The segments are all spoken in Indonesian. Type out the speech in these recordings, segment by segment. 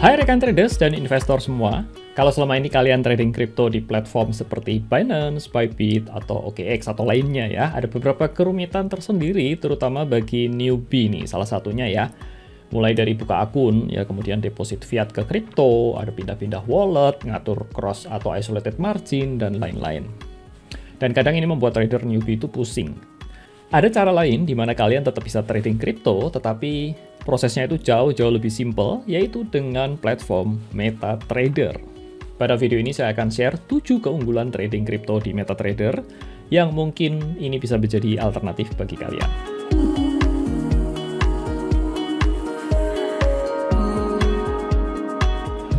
Hai rekan traders dan investor semua, kalau selama ini kalian trading kripto di platform seperti Binance, Bybit, atau OKX atau lainnya ya, ada beberapa kerumitan tersendiri terutama bagi newbie nih, salah satunya ya. Mulai dari buka akun, ya kemudian deposit fiat ke kripto, ada pindah-pindah wallet, ngatur cross atau isolated margin, dan lain-lain. Dan kadang ini membuat trader newbie itu pusing. Ada cara lain di mana kalian tetap bisa trading kripto, tetapi prosesnya itu jauh lebih simple, yaitu dengan platform MetaTrader. Pada video ini saya akan share 7 keunggulan trading kripto di MetaTrader yang mungkin ini bisa menjadi alternatif bagi kalian.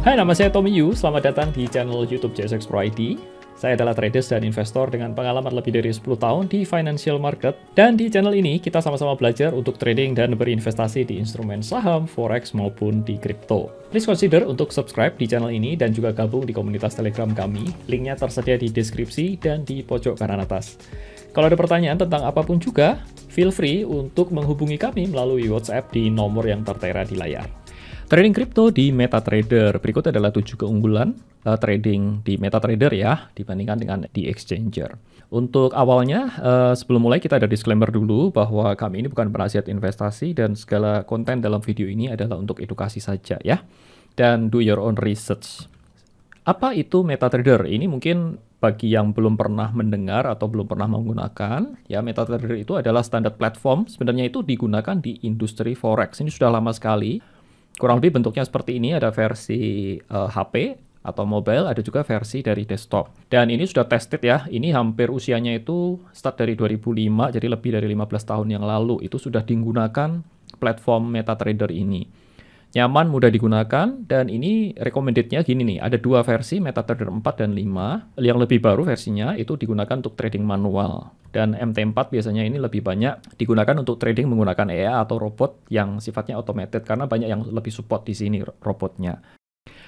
Hai, nama saya Tommy Yu, selamat datang di channel YouTube JSX Pro ID. Saya adalah traders dan investor dengan pengalaman lebih dari 10 tahun di financial market. Dan di channel ini kita sama-sama belajar untuk trading dan berinvestasi di instrumen saham, forex, maupun di kripto. Please consider untuk subscribe di channel ini dan juga gabung di komunitas Telegram kami. Linknya tersedia di deskripsi dan di pojok kanan atas. Kalau ada pertanyaan tentang apapun juga, feel free untuk menghubungi kami melalui WhatsApp di nomor yang tertera di layar. Trading kripto di MetaTrader. Berikut adalah 7 keunggulan trading di MetaTrader ya, dibandingkan dengan di exchanger. Untuk awalnya, sebelum mulai kita ada disclaimer dulu bahwa kami ini bukan penasihat investasi dan segala konten dalam video ini adalah untuk edukasi saja ya. Dan do your own research. Apa itu MetaTrader? Ini mungkin bagi yang belum pernah mendengar atau belum pernah menggunakan, ya MetaTrader itu adalah standar platform, sebenarnya itu digunakan di industri forex. Ini sudah lama sekali. Kurang lebih bentuknya seperti ini, ada versi HP atau mobile, ada juga versi dari desktop. Dan ini sudah tested ya, ini hampir usianya itu start dari 2005, jadi lebih dari 15 tahun yang lalu, itu sudah digunakan platform MetaTrader ini. Nyaman, mudah digunakan, dan ini recommended-nya gini nih, ada 2 versi, MetaTrader 4 dan 5, yang lebih baru versinya itu digunakan untuk trading manual. Dan MT4 biasanya ini lebih banyak digunakan untuk trading menggunakan AI atau robot yang sifatnya automated, karena banyak yang lebih support di sini robotnya.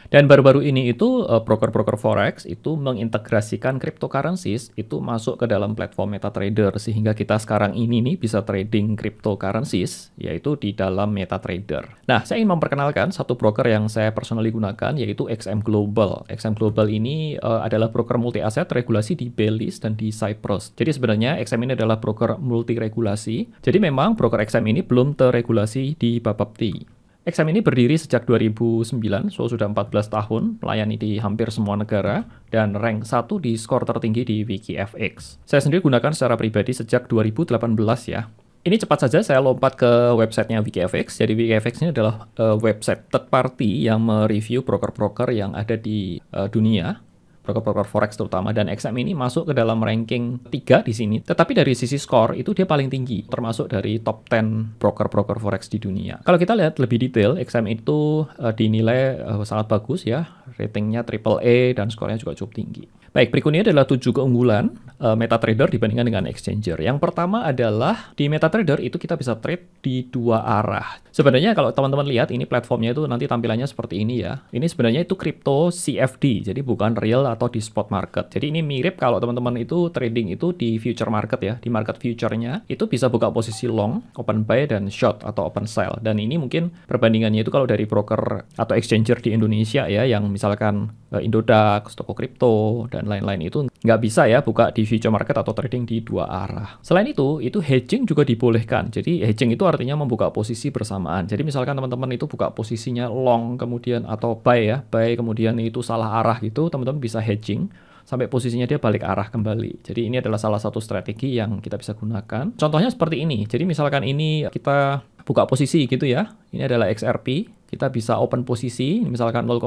Dan baru-baru ini itu broker-broker forex itu mengintegrasikan cryptocurrencies itu masuk ke dalam platform MetaTrader sehingga kita sekarang ini nih bisa trading cryptocurrencies yaitu di dalam MetaTrader. Nah, saya ingin memperkenalkan satu broker yang saya personally gunakan yaitu XM Global. XM Global ini adalah broker multi aset regulasi di Belize dan di Cyprus. Jadi sebenarnya XM ini adalah broker multi regulasi. Jadi memang broker XM ini belum terregulasi di Bapepti. XM ini berdiri sejak 2009, so sudah 14 tahun, melayani di hampir semua negara, dan rank 1 di skor tertinggi di WikiFX. Saya sendiri gunakan secara pribadi sejak 2018 ya. Ini cepat saja saya lompat ke websitenya WikiFX. Jadi WikiFX ini adalah website third party yang mereview broker-broker yang ada di dunia. Broker-broker forex terutama, dan XM ini masuk ke dalam ranking 3 di sini. Tetapi dari sisi skor itu dia paling tinggi, termasuk dari top 10 broker-broker forex di dunia. Kalau kita lihat lebih detail, XM itu dinilai sangat bagus ya, ratingnya AAA dan skornya juga cukup tinggi. Baik, berikutnya adalah 7 keunggulan MetaTrader dibandingkan dengan exchanger. Yang pertama adalah di MetaTrader itu kita bisa trade di 2 arah. Sebenarnya kalau teman-teman lihat ini platformnya itu nanti tampilannya seperti ini ya. Ini sebenarnya itu crypto CFD, jadi bukan real atau di spot market. Jadi ini mirip kalau teman-teman itu trading itu di future market ya. Di market future-nya itu bisa buka posisi long, open buy, dan short atau open sell. Dan ini mungkin perbandingannya itu kalau dari broker atau exchanger di Indonesia ya, yang misalkan Indodax, Toko Kripto, dan lain-lain itu nggak bisa ya buka di future market atau trading di 2 arah. Selain itu hedging juga dibolehkan. Jadi hedging itu artinya membuka posisi bersamaan. Jadi misalkan teman-teman itu buka posisinya long kemudian atau buy ya, buy kemudian itu salah arah gitu, teman-teman bisa hedging sampai posisinya dia balik arah kembali. Jadi ini adalah salah satu strategi yang kita bisa gunakan. Contohnya seperti ini. Jadi misalkan ini kita buka posisi gitu ya. Ini adalah XRP. Kita bisa open posisi, misalkan 0,1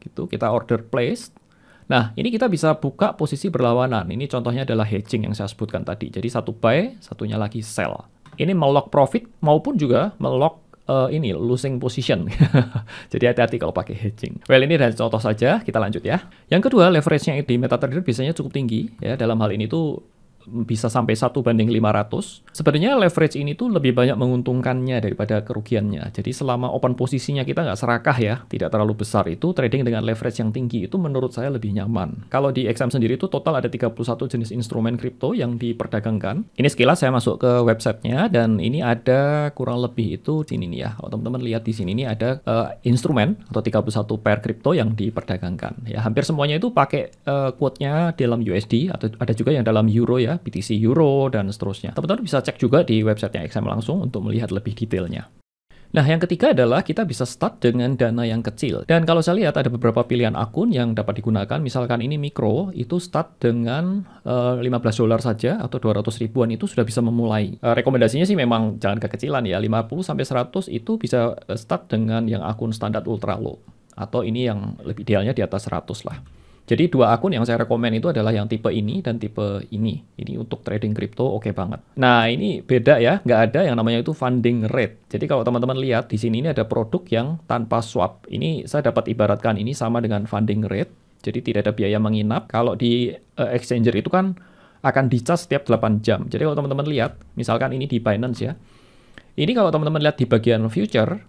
gitu, kita order placed. Nah, ini kita bisa buka posisi berlawanan. Ini contohnya adalah hedging yang saya sebutkan tadi. Jadi satu buy, satunya lagi sell. Ini melock profit maupun juga melock ini losing position. Jadi hati-hati kalau pakai hedging. Well, ini dari contoh saja, kita lanjut ya. Yang kedua, leverage-nya di MetaTrader biasanya cukup tinggi ya. Dalam hal ini tuh bisa sampai 1:500. Sebenarnya leverage ini tuh lebih banyak menguntungkannya daripada kerugiannya. Jadi selama open posisinya kita nggak serakah ya, tidak terlalu besar, itu trading dengan leverage yang tinggi itu menurut saya lebih nyaman. Kalau di XM sendiri itu total ada 31 jenis instrumen kripto yang diperdagangkan. Ini sekilas saya masuk ke websitenya dan ini ada kurang lebih itu sini nih ya. Kalau teman-teman lihat di sini ini ada instrumen atau 31 pair kripto yang diperdagangkan. Ya, hampir semuanya itu pakai quote-nya dalam USD atau ada juga yang dalam euro ya. BTC Euro, dan seterusnya. Teman-teman bisa cek juga di websitenya XM langsung untuk melihat lebih detailnya. Nah, yang ketiga adalah kita bisa start dengan dana yang kecil. Dan kalau saya lihat ada beberapa pilihan akun yang dapat digunakan. Misalkan ini mikro, itu start dengan $15 saja atau 200 ribuan itu sudah bisa memulai. Rekomendasinya sih memang jangan kekecilan ya. 50-100 itu bisa start dengan yang akun standar ultra low. Atau ini yang lebih idealnya di atas 100 lah. Jadi dua akun yang saya rekomen itu adalah yang tipe ini dan tipe ini. Ini untuk trading crypto oke banget. Nah, ini beda ya, nggak ada yang namanya itu funding rate. Jadi kalau teman-teman lihat di sini ini ada produk yang tanpa swap. Ini saya dapat ibaratkan ini sama dengan funding rate. Jadi tidak ada biaya menginap. Kalau di exchanger itu kan akan dicas setiap 8 jam. Jadi kalau teman-teman lihat, misalkan ini di Binance ya. Ini kalau teman-teman lihat di bagian future,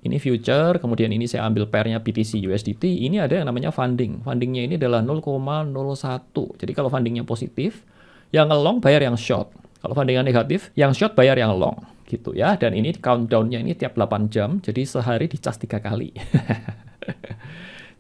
ini future, kemudian ini saya ambil pairnya BTC USDT, ini ada yang namanya funding. Fundingnya ini adalah 0,01. Jadi kalau fundingnya positif, yang long bayar yang short. Kalau fundingnya negatif, yang short bayar yang long. Gitu ya. Dan ini countdown-nya ini tiap 8 jam, jadi sehari dicas 3 kali.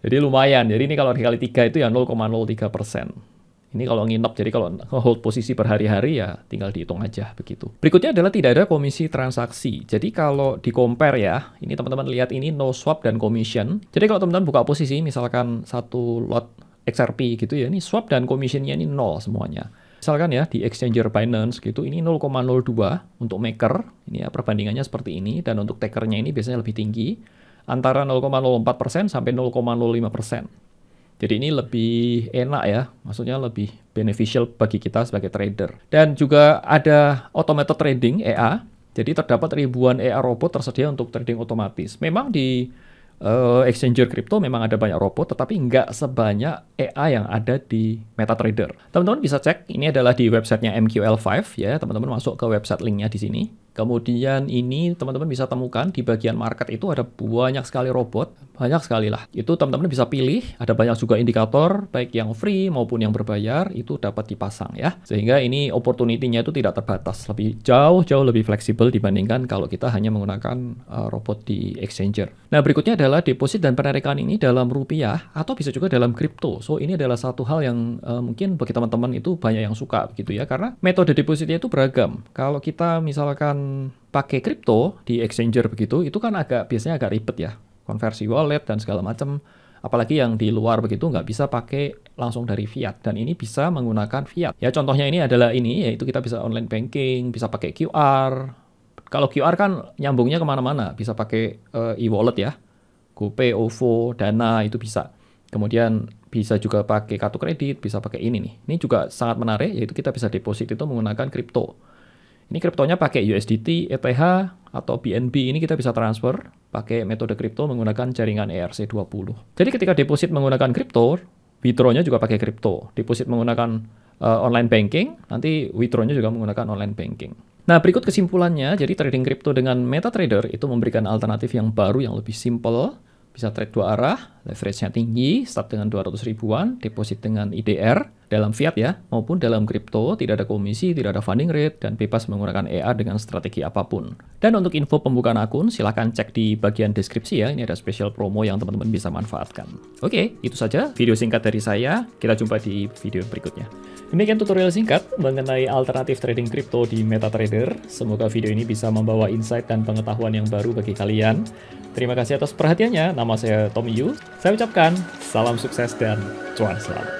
Jadi lumayan. Jadi ini kalau dikali 3 itu ya 0,03%. Ini kalau nginep, jadi kalau hold posisi berhari-hari ya tinggal dihitung aja begitu. Berikutnya adalah tidak ada komisi transaksi. Jadi kalau di compare ya, ini teman-teman lihat ini no swap dan commission. Jadi kalau teman-teman buka posisi misalkan satu lot XRP gitu ya, ini swap dan commissionnya ini nol semuanya. Misalkan ya di exchanger Binance gitu, ini 0,02 untuk maker, ini ya perbandingannya seperti ini, dan untuk takernya ini biasanya lebih tinggi, antara 0,04% sampai 0,05%. Jadi ini lebih enak ya, maksudnya lebih beneficial bagi kita sebagai trader. Dan juga ada automated trading, EA. Jadi terdapat ribuan EA robot tersedia untuk trading otomatis. Memang di exchanger crypto memang ada banyak robot, tetapi nggak sebanyak EA yang ada di MetaTrader. Teman-teman bisa cek, ini adalah di websitenya MQL5 ya, teman-teman masuk ke website linknya di sini. Kemudian ini teman-teman bisa temukan di bagian market itu ada banyak sekali robot, banyak sekali lah. Itu teman-teman bisa pilih, ada banyak juga indikator, baik yang free maupun yang berbayar, itu dapat dipasang ya. Sehingga ini opportunity-nya itu tidak terbatas, lebih jauh lebih fleksibel dibandingkan kalau kita hanya menggunakan robot di exchanger. Nah, berikutnya adalah deposit dan penarikan ini dalam rupiah atau bisa juga dalam kripto. So, ini adalah satu hal yang mungkin bagi teman-teman itu banyak yang suka begitu ya, karena metode depositnya itu beragam. Kalau kita misalkan pakai kripto di exchanger begitu, itu kan biasanya agak ribet ya, konversi wallet dan segala macam. Apalagi yang di luar begitu nggak bisa pakai langsung dari fiat, dan ini bisa menggunakan fiat. Ya contohnya ini adalah ini, yaitu kita bisa online banking, bisa pakai QR. Kalau QR kan nyambungnya kemana-mana, bisa pakai e-wallet ya, GoPay, OVO, Dana itu bisa. Kemudian bisa juga pakai kartu kredit, bisa pakai ini nih. Ini juga sangat menarik, yaitu kita bisa deposit itu menggunakan kripto. Ini kriptonya pakai USDT, ETH, atau BNB. Ini kita bisa transfer pakai metode kripto menggunakan jaringan ERC20. Jadi ketika deposit menggunakan kripto, withdraw-nya juga pakai kripto. Deposit menggunakan online banking, nanti withdraw-nya juga menggunakan online banking. Nah, berikut kesimpulannya. Jadi trading kripto dengan MetaTrader itu memberikan alternatif yang baru, yang lebih simple. Bisa trade dua arah, leverage-nya tinggi, start dengan 200 ribuan, deposit dengan IDR, dalam fiat ya, maupun dalam kripto, tidak ada komisi, tidak ada funding rate, dan bebas menggunakan EA dengan strategi apapun. Dan untuk info pembukaan akun, silahkan cek di bagian deskripsi ya, ini ada special promo yang teman-teman bisa manfaatkan. Oke, itu saja video singkat dari saya, kita jumpa di video berikutnya. Demikian tutorial singkat mengenai alternatif trading kripto di MetaTrader. Semoga video ini bisa membawa insight dan pengetahuan yang baru bagi kalian. Terima kasih atas perhatiannya. Nama saya Tommy Yu. Saya ucapkan salam sukses dan cuan selalu.